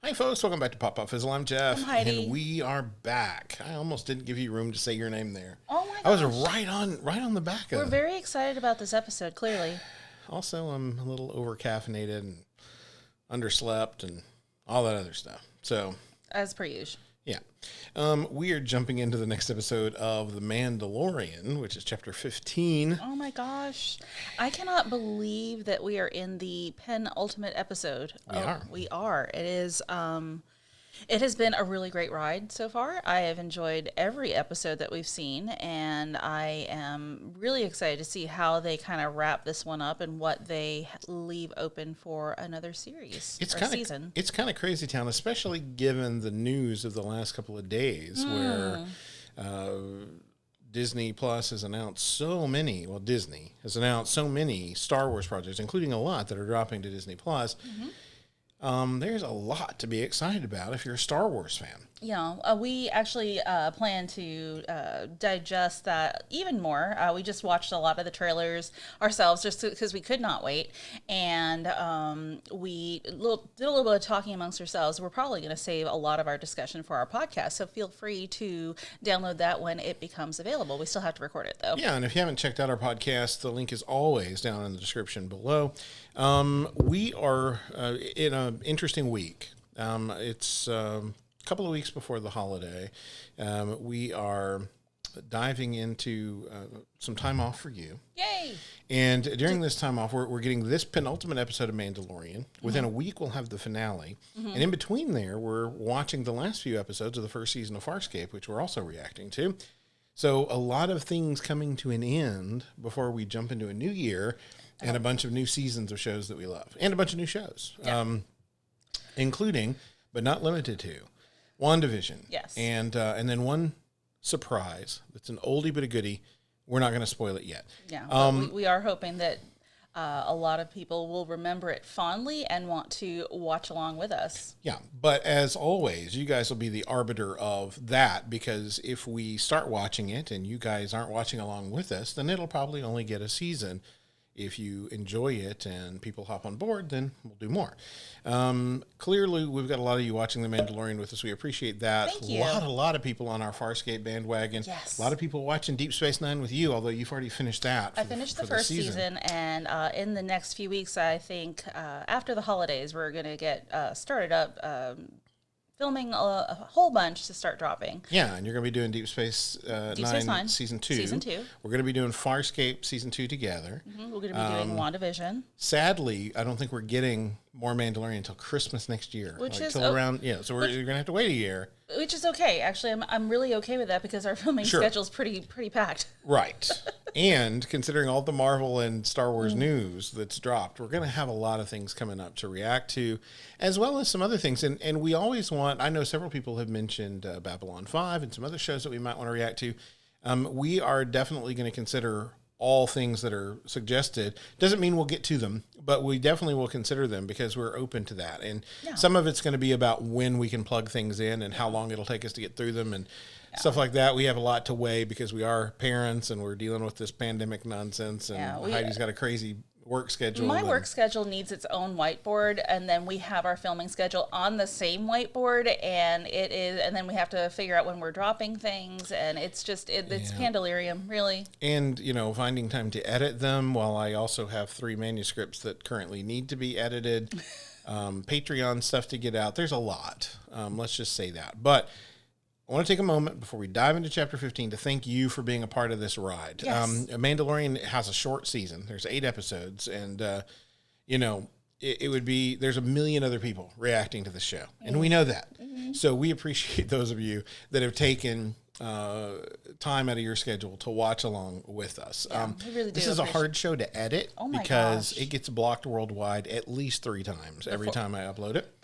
Hi, folks. Welcome back to Pop Pop Fizzle. I'm Jeff. I'm Heidi. And we are back. I almost didn't give you room to say your name there. Oh my gosh. I was right on the back of We're it. very excited about this episode, clearly. Also, I'm a little over-caffeinated and underslept and all that other stuff. So, As per usual. yeah. We are jumping into the next episode of The Mandalorian, which is chapter 15. Oh my gosh. I cannot believe that we are in the penultimate episode. We are. It is, it has been a really great ride so far. I have enjoyed every episode that we've seen, and I am really excited to see how they kind of wrap this one up and what they leave open for another series or season. It's kind of crazy town, especially given the news of the last couple of days where Disney Plus has announced Disney has announced so many Star Wars projects, including a lot that are dropping to Disney Plus. There's a lot to be excited about if you're a Star Wars fan. Yeah, we actually plan to digest that even more. We just watched a lot of the trailers ourselves just because we could not wait. And we did a little bit of talking amongst ourselves. We're probably going to save a lot of our discussion for our podcast. So feel free to download that when it becomes available. We still have to record it, though. Yeah, and if you haven't checked out our podcast, the link is always down in the description below. We are in an interesting week. It's a couple of weeks before the holiday. We are diving into some time off for you. Yay! And during this time off, we're getting this penultimate episode of Mandalorian. Within a week, we'll have the finale. And in between there, we're watching the last few episodes of the first season of Farscape, which we're also reacting to. So a lot of things coming to an end before we jump into a new year and a bunch of new seasons of shows that we love. And a bunch of new shows, including, but not limited to, WandaVision. Yes. And then one surprise that's an oldie but a goodie. We're not going to spoil it yet. Yeah, but we are hoping that a lot of people will remember it fondly and want to watch along with us. Yeah, but as always, you guys will be the arbiter of that, because if we start watching it and you guys aren't watching along with us, then it'll probably only get a season. If you enjoy it and people hop on board, then we'll do more. Clearly, we've got a lot of you watching The Mandalorian with us. We appreciate that. Thank you. A lot of people on our Farscape bandwagon. Yes. A lot of people watching Deep Space Nine with you, although you've already finished that. I finished the first season, and in the next few weeks, I think after the holidays, we're going to get started up filming a whole bunch to start dropping. Yeah, and you're going to be doing Deep Space Nine Season 2. Season 2. We're going to be doing Farscape Season 2 together. We're going to be doing WandaVision. Sadly, I don't think we're getting more Mandalorian until Christmas next year. So we're going to have to wait a year. Which is okay. Actually, I'm really okay with that because our filming schedule's pretty packed. Right. And considering all the Marvel and Star Wars news that's dropped, we're going to have a lot of things coming up to react to, as well as some other things. And we always want, I know several people have mentioned Babylon 5 and some other shows that we might want to react to. We are definitely going to consider all things that are suggested. Doesn't mean we'll get to them, but we definitely will consider them because we're open to that. And some of it's going to be about when we can plug things in and how long it'll take us to get through them and stuff like that. We have a lot to weigh because we are parents and we're dealing with this pandemic nonsense, and Heidi's got a crazy work schedule. My work schedule needs its own whiteboard, and then we have our filming schedule on the same whiteboard, and then we have to figure out when we're dropping things, and it's pandalurium, really. And, finding time to edit them, while I also have 3 manuscripts that currently need to be edited, Patreon stuff to get out. There's a lot. Let's just say that. But I want to take a moment before we dive into Chapter 15 to thank you for being a part of this ride. Yes. Mandalorian has a short season. There's 8 episodes, and, it would be, there's a million other people reacting to the show, and we know that. So we appreciate those of you that have taken time out of your schedule to watch along with us. We really do. This is a hard show to edit because gosh. it gets blocked worldwide at least 3 times every time I upload it.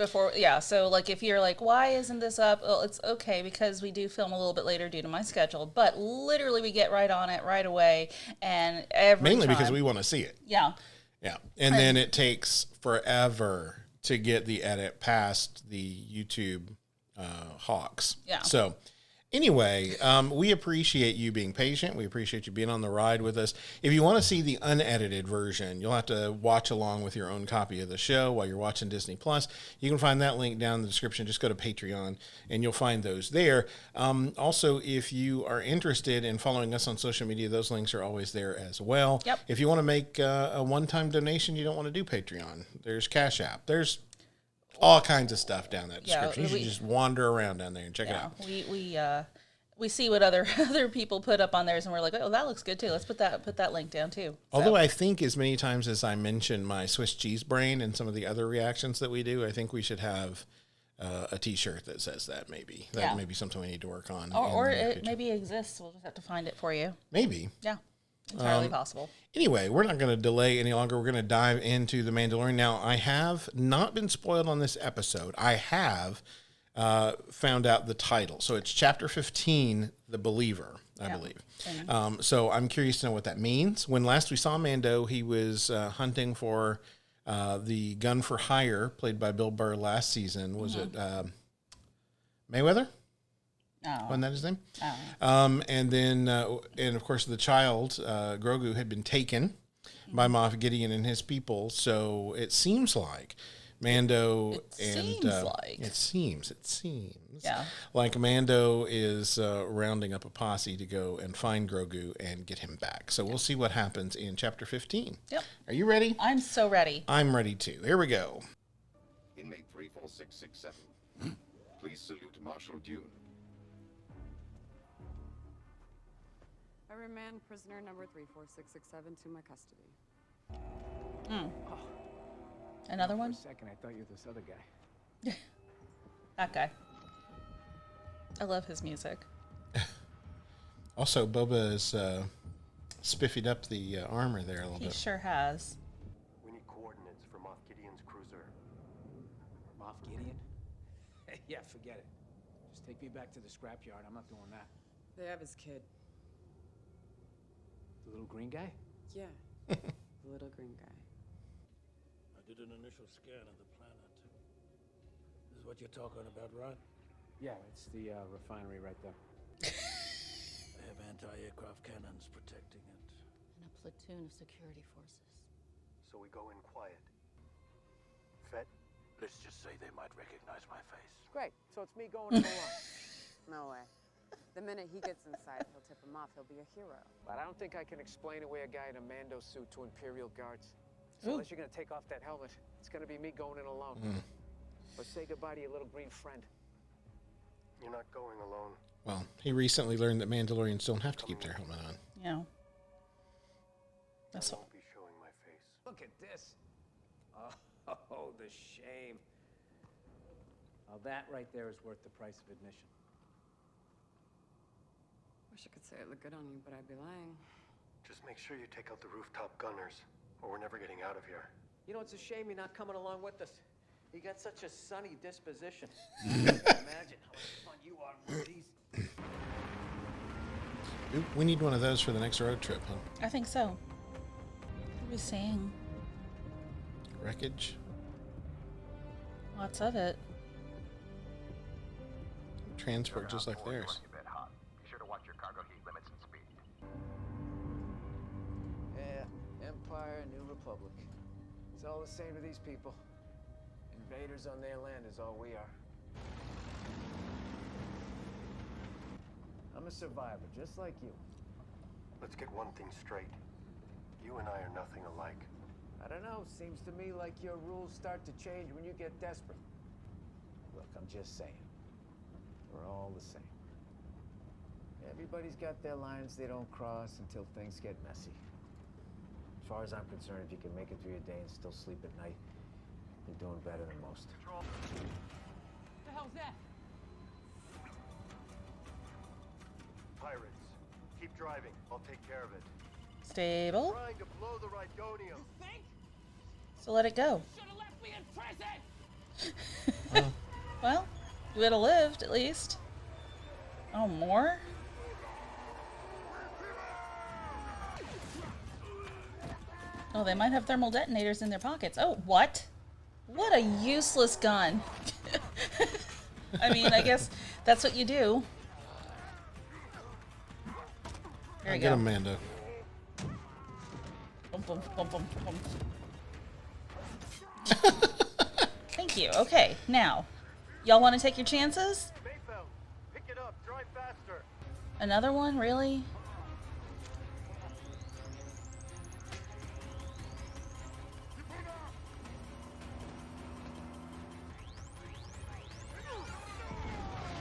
So if you're like, why isn't this up? Well, it's okay because we do film a little bit later due to my schedule, but literally we get right on it right away, and mainly because we want to see it. Yeah. Yeah. And then it takes forever to get the edit past the YouTube hawks. Yeah. So Anyway, we appreciate you being patient. We appreciate you being on the ride with us. If you want to see the unedited version, you'll have to watch along with your own copy of the show while you're watching Disney Plus. You can find that link down in the description. Just go to Patreon and you'll find those there. Also, if you are interested in following us on social media, those links are always there as well. Yep. If you want to make a one-time donation, you don't want to do Patreon, there's Cash App. There's all kinds of stuff down that description. You should just wander around down there and check it out. We see what other people put up on theirs, and we're like, oh, that looks good too. Let's put that link down too. Although I think as many times as I mention my Swiss cheese brain and some of the other reactions that we do, I think we should have a T-shirt that says that. Maybe that may be something we need to work on. Or it maybe exists. We'll just have to find it for you. Maybe. Yeah. Entirely possible. Anyway, we're not going to delay any longer. We're going to dive into The Mandalorian. Now, I have not been spoiled on this episode. I have found out the title. So it's Chapter 15, The Believer, I believe. So I'm curious to know what that means. When last we saw Mando, he was hunting for the gun for hire, played by Bill Burr last season. Was it Mayweather? Wasn't that his name? And then, and of course, the child, Grogu, had been taken by Moff Gideon and his people. So it seems like Mando it seems like Mando is rounding up a posse to go and find Grogu and get him back. So we'll see what happens in Chapter 15. Yep. Are you ready? I'm so ready. I'm ready too. Here we go. Inmate 34667. Please salute Marshal Dune. I remand prisoner number 34667 to my custody. Another one? For a second, I thought you were this other guy. That guy. I love his music. Also, Boba is spiffied up the armor there a little bit. He sure has. We need coordinates for Moff Gideon's cruiser. Moff Gideon? Yeah, forget it. Just take me back to the scrapyard. I'm not doing that. They have his kid. The little green guy? Yeah, the little green guy. I did an initial scan of the planet. This is what you're talking about, right? Yeah, it's the refinery right there. I have anti-aircraft cannons protecting it. And a platoon of security forces. So we go in quiet. Fett? Let's just say they might recognize my face. Great, so it's me going along. No way. The minute he gets inside, he'll tip him off. He'll be a hero. But I don't think I can explain away a guy in a Mando suit to Imperial guards. So unless you're gonna take off that helmet, it's gonna be me going in alone. But say goodbye to your little green friend. You're not going alone. Well, he recently learned that Mandalorians don't have to keep their helmet on. Yeah. That's I won't be showing my face. Look at this. Oh, the shame. Now that right there is worth the price of admission. Wish I could say it looked good on you, but I'd be lying. Just make sure you take out the rooftop gunners, or we're never getting out of here. You know, it's a shame you're not coming along with us. You got such a sunny disposition. Imagine how much fun you are in one of these. We need one of those for the next road trip, huh? I think so. What are we saying? Wreckage. Lots of it. Transport just like theirs. Be sure to watch your cargo heat limits and speed. Yeah, Empire, New Republic. It's all the same to these people. Invaders on their land is all we are. I'm a survivor, just like you. Let's get one thing straight. You and I are nothing alike. I don't know, seems to me like your rules start to change when you get desperate. Look, I'm just saying. We're all the same. Everybody's got their lines they don't cross until things get messy. As far as I'm concerned, if you can make it through your day and still sleep at night, you're doing better than most. What the hell's that? Pirates, keep driving. I'll take care of it. Stable. Trying to blow the Rhydonium. So let it go. Should have left me in prison! Well, you would have lived at least. Oh, more? Oh, they might have thermal detonators in their pockets. Oh, what? What a useless gun. I mean, I guess that's what you do. There you Get go. him, Mando. Boom, boom, boom, boom, boom. Thank you. Okay, now, y'all want to take your chances? Mayfeld, pick it up. Drive faster. Another one, really?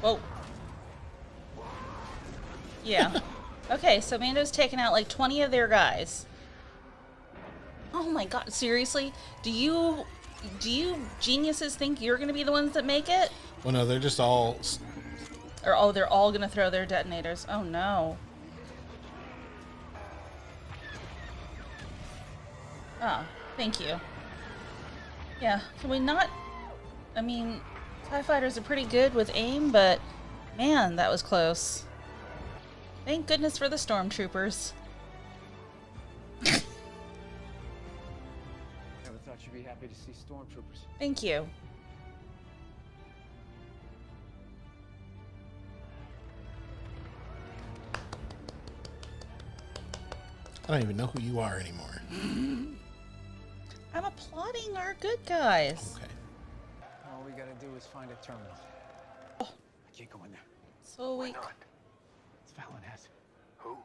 Whoa. Yeah. Okay, so Mando's taken out like 20 of their guys. Oh my god, seriously? Do you geniuses think you're gonna be the ones that make it? Well, no, they're just all. Or oh, they're all gonna throw their detonators. Oh no. Ah, thank you. Yeah, can we not... I mean, TIE fighters are pretty good with aim, but man, that was close. Thank goodness for the stormtroopers. Never thought you'd be happy to see stormtroopers. Thank you. I don't even know who you are anymore. I'm applauding our good guys. Okay. All we gotta do is find a terminal. Oh. I can't go in there. So we... It's Fallon Hess. Who?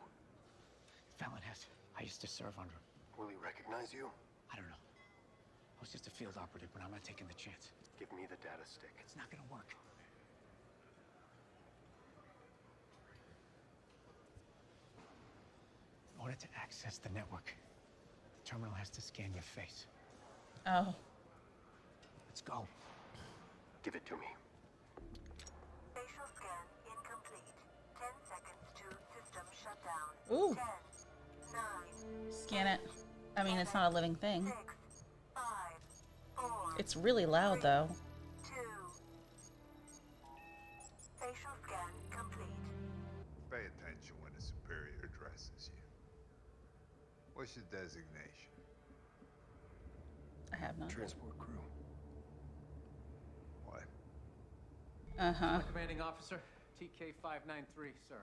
Fallon Hess. I used to serve under him. Will he recognize you? I don't know. I was just a field operative, but I'm not taking the chance. Give me the data stick. It's not gonna work. In order to access the network, the terminal has to scan your face. Oh. Let's go. Give it to me. Facial scan incomplete. 10 seconds to system shutdown. Ooh. 10, 9, Scan it. I mean, it's not a living thing. 6, 5, 4, It's really loud, though. 2. Facial scan complete. Pay attention when a superior addresses you. What's your designation? I have none. Transport crew. What? Uh-huh. Commanding Officer, TK-593, sir.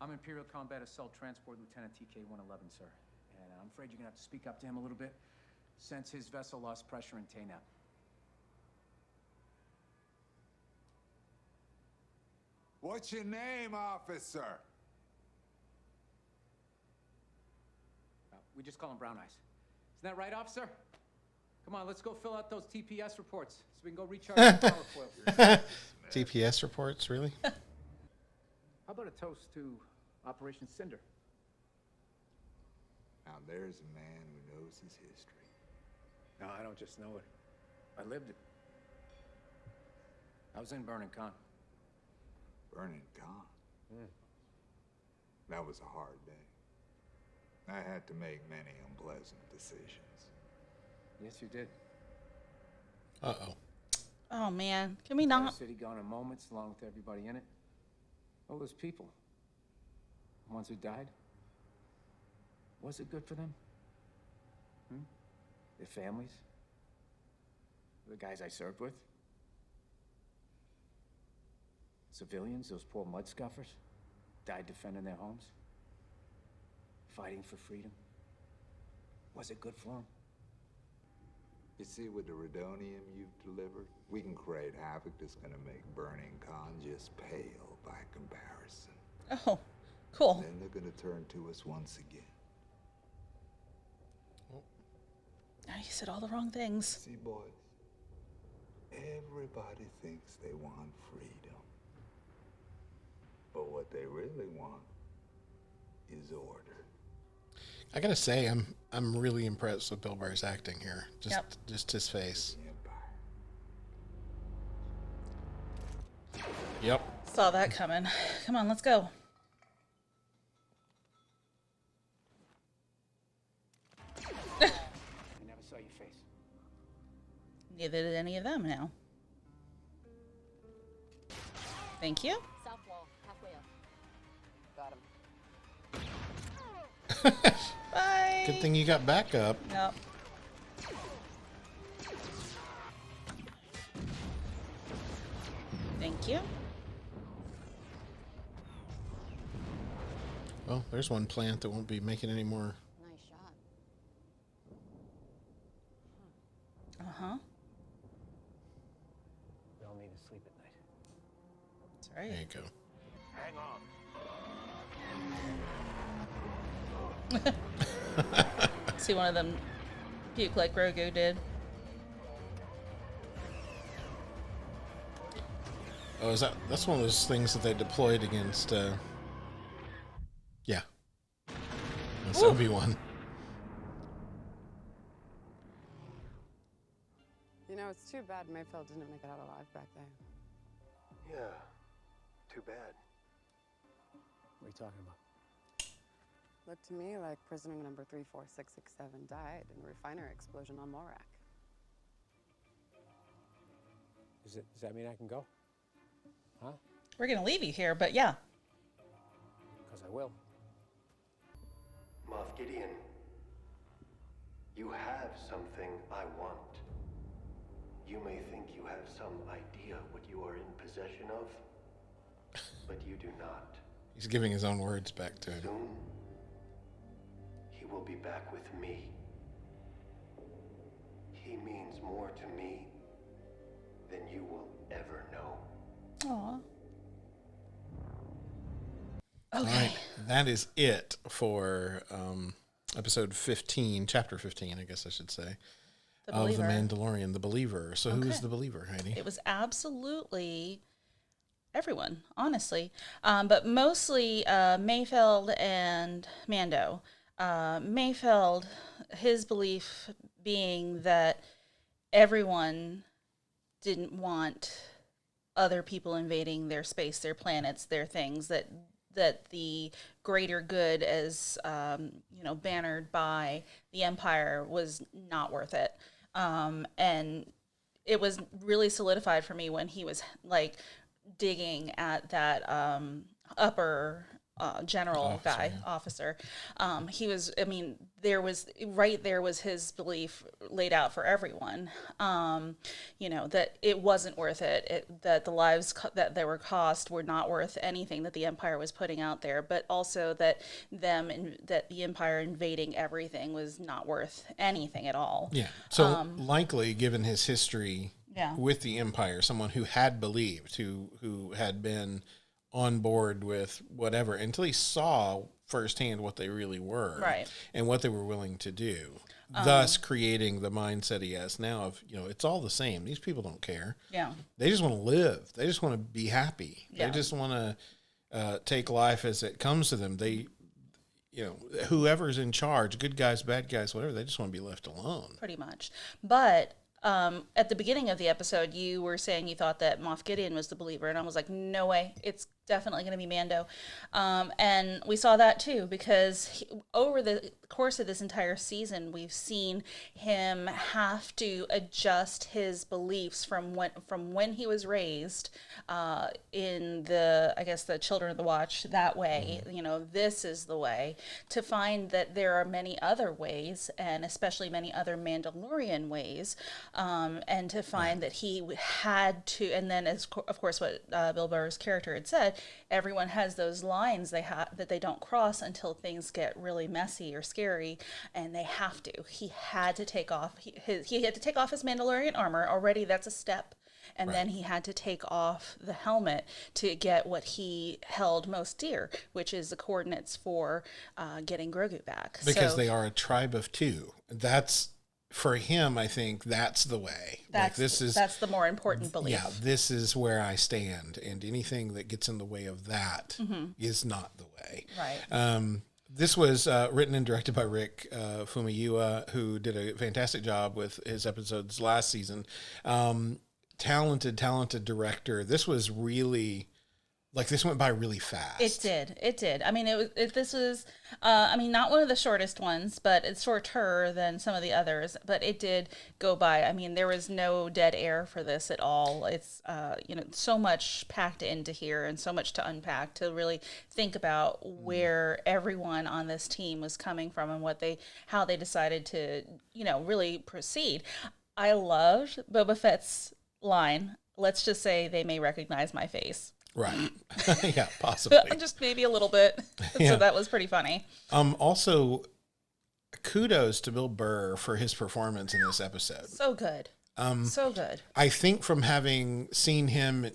I'm Imperial Combat Assault Transport Lieutenant TK-111, sir. And I'm afraid you're gonna have to speak up to him a little bit, since his vessel lost pressure in Taynap. What's your name, officer? We just call him Brown Eyes. Isn't that right, officer? Come on, let's go fill out those TPS reports so we can go recharge the power coils. TPS reports, really? How about a toast to Operation Cinder? Now there's a man who knows his history. No, I don't just know it. I lived it. I was in Burning Con. Burning Con. That was a hard day. I had to make many unpleasant decisions. Yes, you did. Uh-oh. Oh, man. Can we The not? city gone in moments, along with everybody in it. All those people. The ones who died. Was it good for them? Their families? The guys I served with? Civilians, those poor mud scuffers, died defending their homes? Fighting for freedom? Was it good for them? You see, with the Redonium you've delivered, we can create havoc that's gonna make Burning Con just pale by comparison. Oh, cool. Then they're gonna turn to us once again. Now you said all the wrong things. See, boys, everybody thinks they want freedom. But what they really want is order. I gotta say, I'm really impressed with Bill Burr's acting here. Just his face. Yep. Saw that coming. Come on, let's go. I never saw your face. Neither did any of them now. Thank you. South wall, halfway up. Got him. Bye. Good thing you got backup. Yep. Thank you. Well, there's one plant that won't be making any more. Nice shot. Uh-huh. We all need to sleep at night. That's right. There you go. Hang on. See one of them puke like Grogu did. Oh, that's one of those things that they deployed against, yeah. That's Obi-Wan. You know, it's too bad Mayfeld didn't make it out alive back then. Yeah, too bad. What are you talking about? Looked to me like prisoner number 34667 died in a refinery explosion on Morak. Does that mean I can go? Huh? We're going to leave you here, but yeah. Because I will. Moff Gideon, you have something I want. You may think you have some idea what you are in possession of, but you do not. He's giving his own words back to him. Soon, he will be back with me. He means more to me than you will ever know. Aw. All right, that is it for episode 15, chapter 15, I guess I should say, of The Mandalorian, The Believer. So who is The Believer, Heidi? It was absolutely everyone, honestly, but mostly Mayfeld and Mando. Mayfeld, his belief being that everyone didn't want other people invading their space, their planets, their things, that the greater good, as bannered by the Empire, was not worth it. And it was really solidified for me when he was like digging at that upper general officer. He was, there was his belief laid out for everyone, that it wasn't worth it, that the lives that they were cost were not worth anything that the Empire was putting out there, but also that that the Empire invading everything was not worth anything at all. Yeah. So likely, given his history with the Empire, someone who had believed, who had been on board with whatever until he saw firsthand what they really were, right, and what they were willing to do, thus creating the mindset he has now of, it's all the same. These people don't care. Yeah. They just want to live. They just want to be happy. Yeah. They just want to take life as it comes to them. They, whoever's in charge, good guys, bad guys, whatever, they just want to be left alone. Pretty much. But at the beginning of the episode, you were saying you thought that Moff Gideon was the believer, and I was like, no way, it's definitely going to be Mando. And we saw that too, because over the course of this entire season, we've seen him have to adjust his beliefs from when he was raised in the Children of the Watch, that way, this is the way, to find that there are many other ways, and especially many other Mandalorian ways, and to find that he had to, and then of course what Bill Burr's character had said, everyone has those lines that they don't cross until things get really messy or scary, and they have to. He had to take off he had to take off his Mandalorian armor already. That's a step. And then he had to take off the helmet to get what he held most dear, which is the coordinates for getting Grogu back. Because they are a tribe of two. That's, for him, I think that's the way. That's the more important belief. Yeah, this is where I stand, and anything that gets in the way of that is not the way. Right. This was written and directed by Rick Fumiura, who did a fantastic job with his episodes last season. Talented director. This was really, this went by really fast. It did. I mean, this was, not one of the shortest ones, but it's shorter than some of the others, but it did go by. I mean, there was no dead air for this at all. It's, so much packed into here and so much to unpack to really think about where everyone on this team was coming from and how they decided to, really proceed. I loved Boba Fett's line, let's just say they may recognize my face. Right. Yeah, possibly. Just maybe a little bit. Yeah. So that was pretty funny. Also, kudos to Bill Burr for his performance in this episode. So good. So good. I think from having seen him,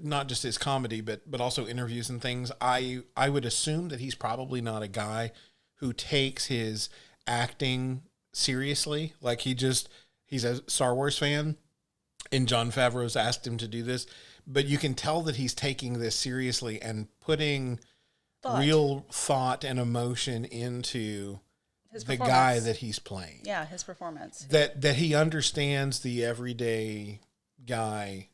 not just his comedy, but also interviews and things, I would assume that he's probably not a guy who takes his acting seriously. Like he's a Star Wars fan, and Jon Favreau's asked him to do this, but you can tell that he's taking this seriously and putting real thought and emotion into the guy that he's playing. Yeah, his performance. That he understands the everyday guy,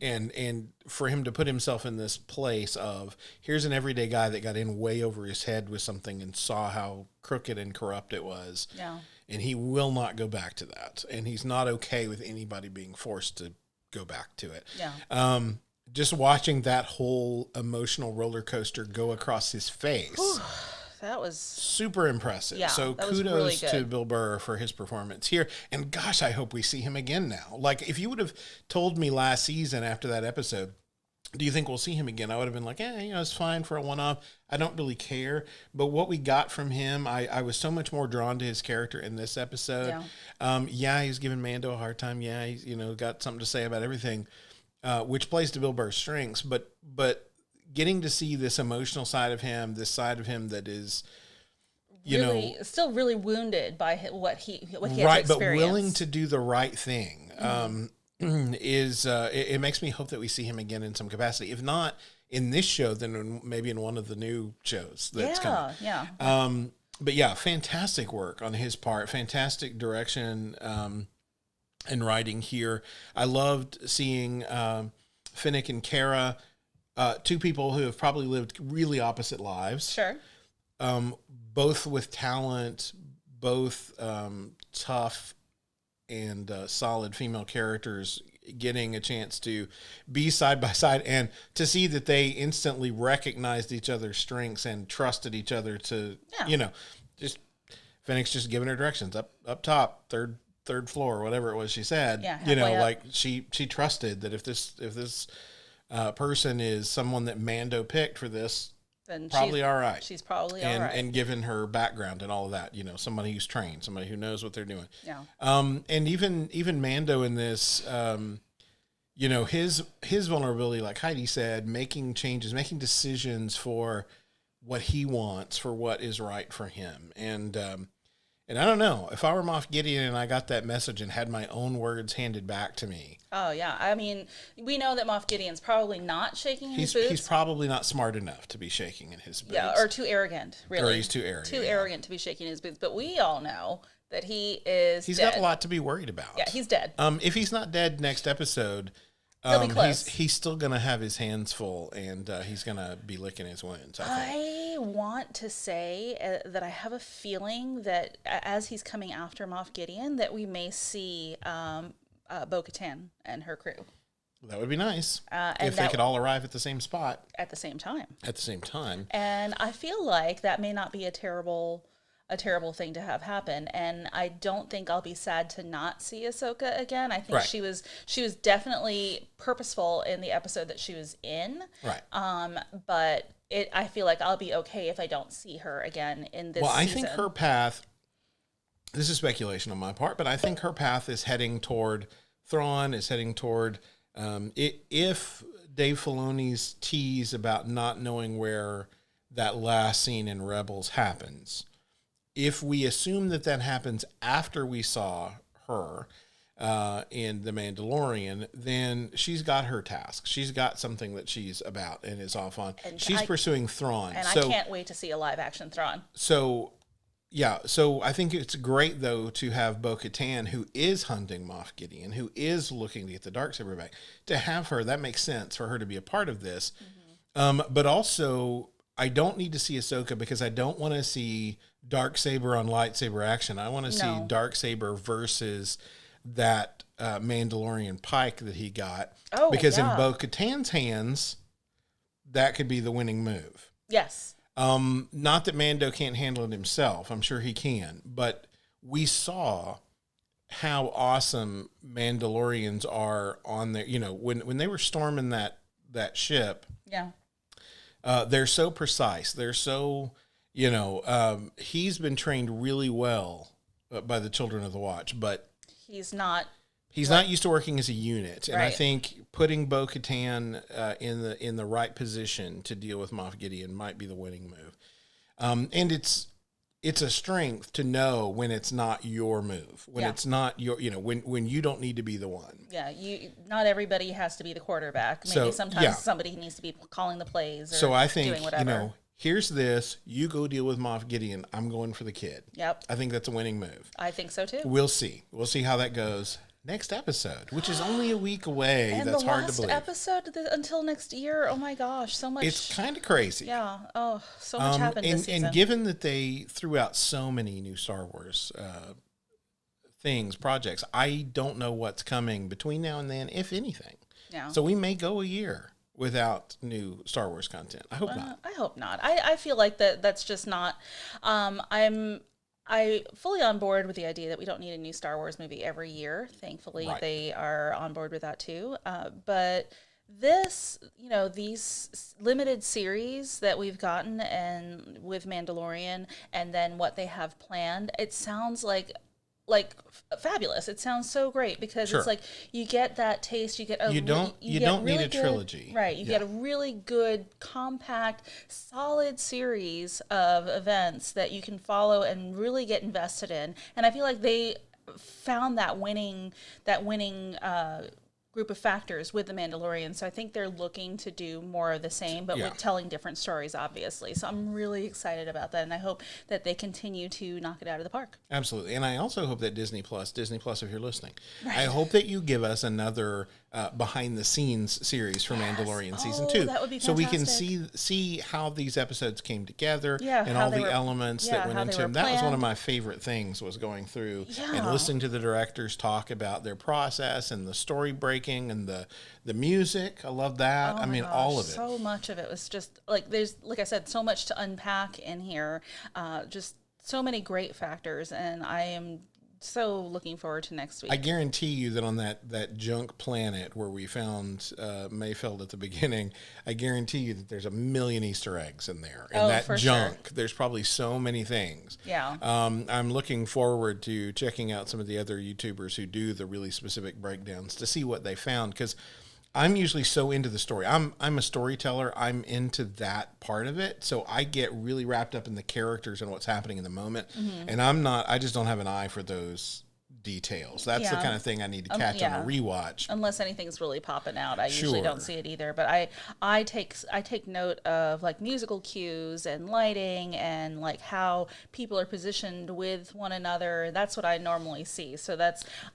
and for him to put himself in this place of, here's an everyday guy that got in way over his head with something and saw how crooked and corrupt it was. Yeah. And he will not go back to that. And he's not okay with anybody being forced to go back to it. Yeah. Just watching that whole emotional roller coaster go across his face. That was super impressive. Yeah, so that was kudos really to good. Bill Burr for his performance here. And gosh, I hope we see him again now. Like, if you would have told me last season after that episode, do you think we'll see him again? I would have been like, it's fine for a one-off. I don't really care. But what we got from him, I was so much more drawn to his character in this episode. Yeah. He's giving Mando a hard time. Yeah, he's got something to say about everything, which plays to Bill Burr's strengths. But getting to see this emotional side of him, this side of him that is, still really wounded by what he had to right, experience. but willing to do the right thing, it makes me hope that we see him again in some capacity. If not in this show, then maybe in one of the new shows that's coming. Yeah. But yeah, fantastic work on his part. Fantastic direction and writing here. I loved seeing Finnick and Kara, two people who have probably lived really opposite lives. Sure. Both with talent, both tough and solid female characters, getting a chance to be side by side and to see that they instantly recognized each other's strengths and trusted each other to, just Finnick's just giving her directions up top, third floor, whatever it was she said. Yeah, like she trusted that if this person is someone that Mando picked for this, then probably all right. She's probably all right. And given her background and all of that, somebody who's trained, somebody who knows what they're doing. Yeah. And even Mando in this, his vulnerability, like Heidi said, making changes, making decisions for what he wants, for what is right for him. And I don't know, if I were Moff Gideon and I got that message and had my own words handed back to me. Oh, yeah. I mean, we know that Moff Gideon's probably not shaking in his boots. He's probably not smart enough to be shaking in his boots. Yeah, or too arrogant, really. Or he's too arrogant. Too arrogant to be shaking in his boots. But we all know that he is He's dead. got a lot to be worried about. Yeah, he's dead. If he's not dead next episode, He'll be close. he's still going to have his hands full, and he's going to be licking his wounds, I think. I want to say that I have a feeling that as he's coming after Moff Gideon, that we may see Bo-Katan and her crew. That would be nice if and they could all arrive at the same spot. At the same time. At the same time. And I feel like that may not be a terrible thing to have happen, and I don't think I'll be sad to not see Ahsoka again. I think she was definitely purposeful in the episode that she was in. Right. But I feel like I'll be okay if I don't see her again in this season. I think her path, this is speculation on my part, but I think her path is heading toward Thrawn, is heading toward, if Dave Filoni's tease about not knowing where that last scene in Rebels happens, if we assume that happens after we saw her in The Mandalorian, then she's got her task. She's got something that she's about and is off on. And she's pursuing Thrawn. And I can't wait to see a live action Thrawn. So I think it's great, though, to have Bo-Katan, who is hunting Moff Gideon, who is looking to get the Darksaber back, to have her. That makes sense for her to be a part of this. Mm-hmm. But also, I don't need to see Ahsoka because I don't want to see Darksaber on lightsaber action. I want to see Darksaber versus that Mandalorian pike that he got. Oh, because in Bo-Katan's hands, that could be the winning move. Yes. Not that Mando can't handle it himself. I'm sure he can. But we saw how awesome Mandalorians are on their, when they were storming that ship. Yeah. They're so precise. They're so, he's been trained really well by the Children of the Watch, but he's not used to working as a unit. And I Right. think putting Bo-Katan in the right position to deal with Moff Gideon might be the winning move. And it's a strength to know when it's not your move, when it's not your, when you don't need to be the one. Yeah, not everybody has to be the quarterback. Maybe sometimes somebody needs to be calling the plays or I think, doing whatever. here's this, you go deal with Moff Gideon. I'm going for the kid. Yep. I think that's a winning move. I think so too. We'll see. We'll see how that goes next episode, which is only a week away. And that's the hard to last believe. episode until next year. Oh my gosh, so much. It's kind of crazy. Yeah. Oh, so much happened this season. And given that they threw out so many new Star Wars projects, I don't know what's coming between now and then, if anything. Yeah. So we may go a year without new Star Wars content. I hope not. I hope not. I feel like that's just not. I fully on board with the idea that we don't need a new Star Wars movie every year. Thankfully, they are on board with that too. But this, these limited series that we've gotten and with Mandalorian, and then what they have planned, it sounds like fabulous. It sounds so great because it's like you get that taste. You get you don't need a trilogy, right? You get a really good, compact, solid series of events that you can follow and really get invested in. And I feel like they found that winning group of factors with the Mandalorian. So I think they're looking to do more of the same, but with telling different stories, obviously. So I'm really excited about that, and I hope that they continue to knock it out of the park. Absolutely. And I also hope that Disney Plus, if you're listening, I hope that you give us another behind the scenes series for Mandalorian season 2. That would be fantastic. So we can see how these episodes came together and all the elements that went into them. That was one of my favorite things, was going through and listening to the directors talk about their process and the story breaking and the music. I love that. Oh I mean, gosh, all of it. So much of it was just there's, like I said, so much to unpack in here. Just so many great factors, and I am so looking forward to next week. I guarantee you that on that junk planet where we found Mayfeld at the beginning, I guarantee you that there's a million Easter eggs in there. And that junk, there's probably so many things. Yeah. I'm looking forward to checking out some of the other YouTubers who do the really specific breakdowns to see what they found, because I'm usually so into the story. I'm a storyteller. I'm into that part of it. So I get really wrapped up in the characters and what's happening in the moment. Mm-hmm. And I just don't have an eye for those details. That's the kind of thing I need to catch on a rewatch. Unless anything's really popping out, I usually don't see it either. But I take note of like musical cues and lighting and like how people are positioned with one another. That's what I normally see. So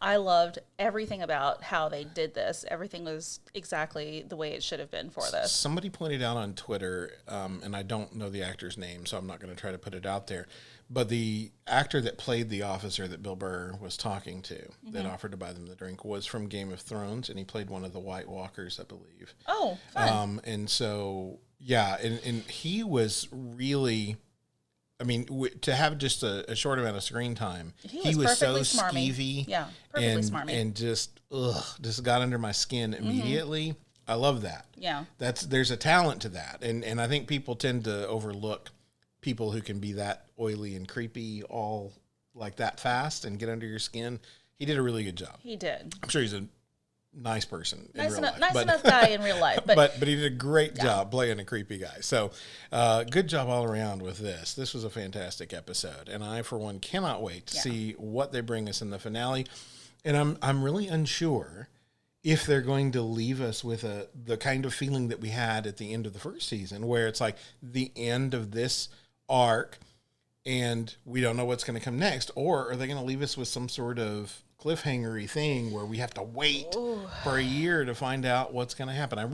I loved everything about how they did this. Everything was exactly the way it should have been for this. Somebody pointed out on Twitter, and I don't know the actor's name, so I'm not going to try to put it out there, but the actor that played the officer that Bill Burr was talking to, that offered to buy them the drink, was from Game of Thrones, and he played one of the White Walkers, I believe. Oh, fun. And so, and he was really, I mean, to have just a short amount of screen time, he was so skeevy. Yeah, perfectly smarmy. And just got under my skin immediately. Mm-hmm. I love that. Yeah. There's a talent to that. And I think people tend to overlook people who can be that oily and creepy all like that fast and get under your skin. He did a really good job. He did. I'm sure he's a nice person in real life. Nice enough guy in real life. But he did a great job playing a creepy guy. So good job all around with this. This was a fantastic episode. And I, for one, cannot wait to see what they bring us in the finale. And I'm really unsure if they're going to leave us with the kind of feeling that we had at the end of the first season, where it's like the end of this arc and we don't know what's going to come next, or are they going to leave us with some sort of cliffhangery thing where we have to wait for a year to find out what's going to happen? I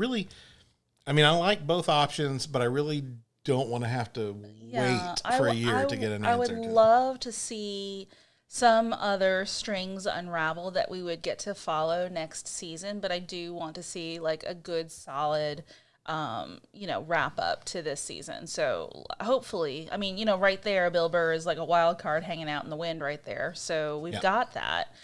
like both options, but I really don't want to have to wait for a year to get an answer. I would love to see some other strings unravel that we would get to follow next season, but I do want to see like a good, solid wrap up to this season. So hopefully, I mean, right there, Bill Burr is like a wild card hanging out in the wind right there. So we've got that.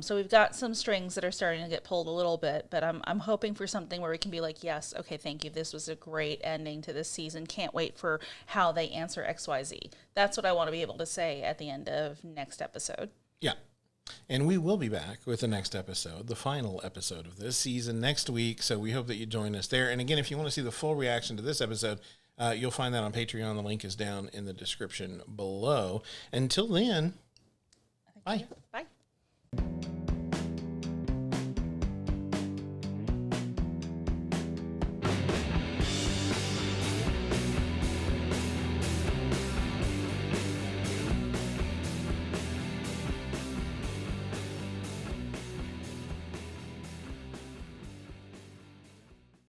So we've got some strings that are starting to get pulled a little bit, but I'm hoping for something where we can be like, yes, okay, thank you. This was a great ending to this season. Can't wait for how they answer XYZ. That's what I want to be able to say at the end of next episode. Yeah. And we will be back with the next episode, the final episode of this season next week. So we hope that you join us there. And again, if you want to see the full reaction to this episode, you'll find that on Patreon. The link is down in the description below. Until then, bye. Bye.